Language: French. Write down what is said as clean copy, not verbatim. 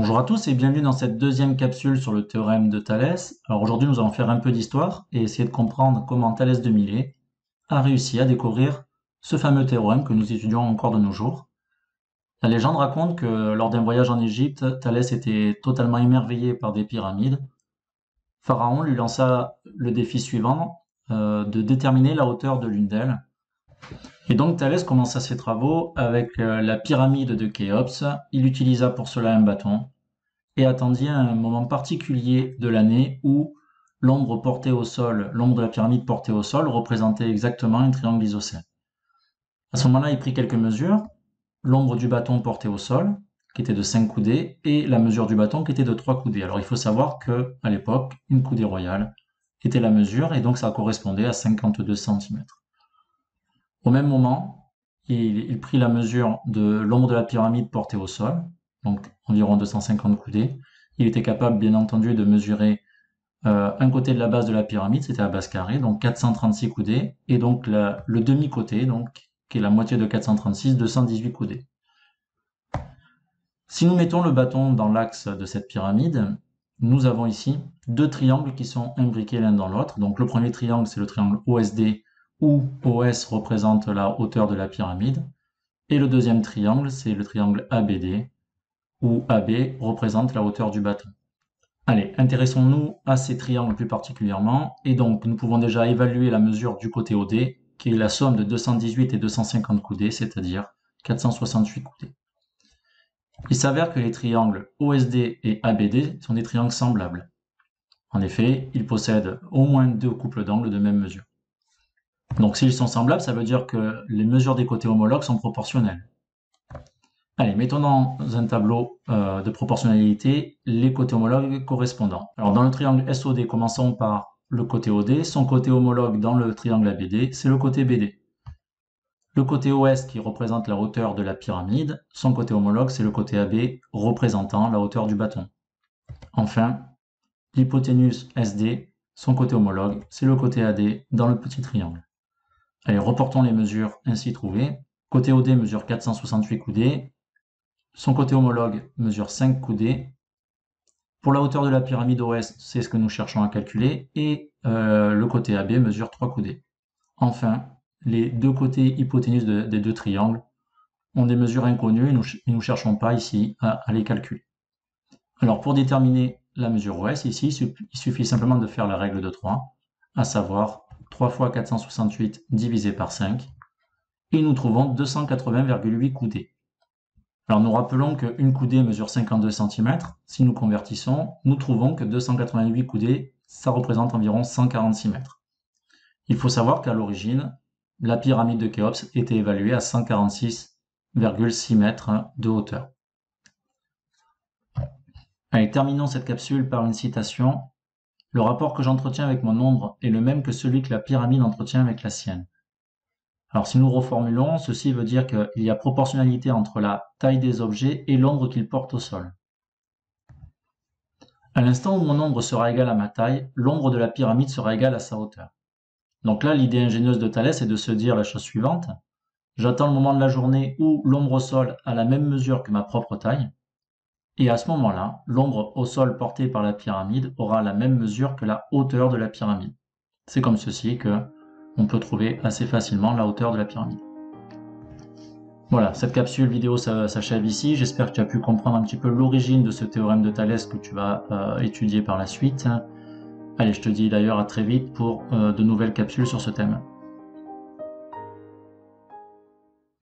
Bonjour à tous et bienvenue dans cette deuxième capsule sur le théorème de Thalès. Alors aujourd'hui nous allons faire un peu d'histoire et essayer de comprendre comment Thalès de Milet a réussi à découvrir ce fameux théorème que nous étudions encore de nos jours. La légende raconte que lors d'un voyage en Égypte, Thalès était totalement émerveillé par des pyramides. Pharaon lui lança le défi suivant, de déterminer la hauteur de l'une d'elles. Et donc Thalès commença ses travaux avec la pyramide de Khéops. Il utilisa pour cela un bâton et attendit un moment particulier de l'année où l'ombre de la pyramide portée au sol représentait exactement un triangle isocèle. À ce moment-là, il prit quelques mesures, l'ombre du bâton porté au sol, qui était de 5 coudées, et la mesure du bâton qui était de 3 coudées. Alors il faut savoir que à l'époque, une coudée royale était la mesure, et donc ça correspondait à 52 cm. Au même moment, il prit la mesure de l'ombre de la pyramide portée au sol, donc environ 250 coudées. Il était capable, bien entendu, de mesurer un côté de la base de la pyramide, c'était la base carrée, donc 436 coudées, et donc le demi-côté, donc, qui est la moitié de 436, 218 coudées. Si nous mettons le bâton dans l'axe de cette pyramide, nous avons ici deux triangles qui sont imbriqués l'un dans l'autre. Donc le premier triangle, c'est le triangle OSD, où OS représente la hauteur de la pyramide, et le deuxième triangle, c'est le triangle ABD, où AB représente la hauteur du bâton. Allez, intéressons-nous à ces triangles plus particulièrement, et donc nous pouvons déjà évaluer la mesure du côté OD, qui est la somme de 218 et 250 coudées, c'est-à-dire 468 coudées. Il s'avère que les triangles OSD et ABD sont des triangles semblables. En effet, ils possèdent au moins deux couples d'angles de même mesure. Donc s'ils sont semblables, ça veut dire que les mesures des côtés homologues sont proportionnelles. Allez, mettons dans un tableau de proportionnalité les côtés homologues correspondants. Alors dans le triangle SOD, commençons par le côté OD. Son côté homologue dans le triangle ABD, c'est le côté BD. Le côté OS qui représente la hauteur de la pyramide, son côté homologue, c'est le côté AB représentant la hauteur du bâton. Enfin, l'hypoténuse SD, son côté homologue, c'est le côté AD dans le petit triangle. Allez, reportons les mesures ainsi trouvées. Côté OD mesure 468 coudées. Son côté homologue mesure 5 coudées. Pour la hauteur de la pyramide OS, c'est ce que nous cherchons à calculer. Et le côté AB mesure 3 coudées. Enfin, les deux côtés hypoténus des deux triangles ont des mesures inconnues et nous ne cherchons pas ici à les calculer. Alors pour déterminer la mesure OS, ici, il suffit simplement de faire la règle de 3, à savoir 3 fois 468 divisé par 5, et nous trouvons 280,8 coudées. Alors nous rappelons qu'une coudée mesure 52 cm, si nous convertissons, nous trouvons que 288 coudées, ça représente environ 146 mètres. Il faut savoir qu'à l'origine, la pyramide de Khéops était évaluée à 146,6 mètres de hauteur. Allez, terminons cette capsule par une citation. Le rapport que j'entretiens avec mon ombre est le même que celui que la pyramide entretient avec la sienne. Alors si nous reformulons, ceci veut dire qu'il y a proportionnalité entre la taille des objets et l'ombre qu'ils portent au sol. À l'instant où mon ombre sera égale à ma taille, l'ombre de la pyramide sera égale à sa hauteur. Donc là, l'idée ingénieuse de Thalès est de se dire la chose suivante. J'attends le moment de la journée où l'ombre au sol a la même mesure que ma propre taille. Et à ce moment-là, l'ombre au sol portée par la pyramide aura la même mesure que la hauteur de la pyramide. C'est comme ceci que on peut trouver assez facilement la hauteur de la pyramide. Voilà, cette capsule vidéo s'achève ici. J'espère que tu as pu comprendre un petit peu l'origine de ce théorème de Thalès que tu vas étudier par la suite. Allez, je te dis d'ailleurs à très vite pour de nouvelles capsules sur ce thème.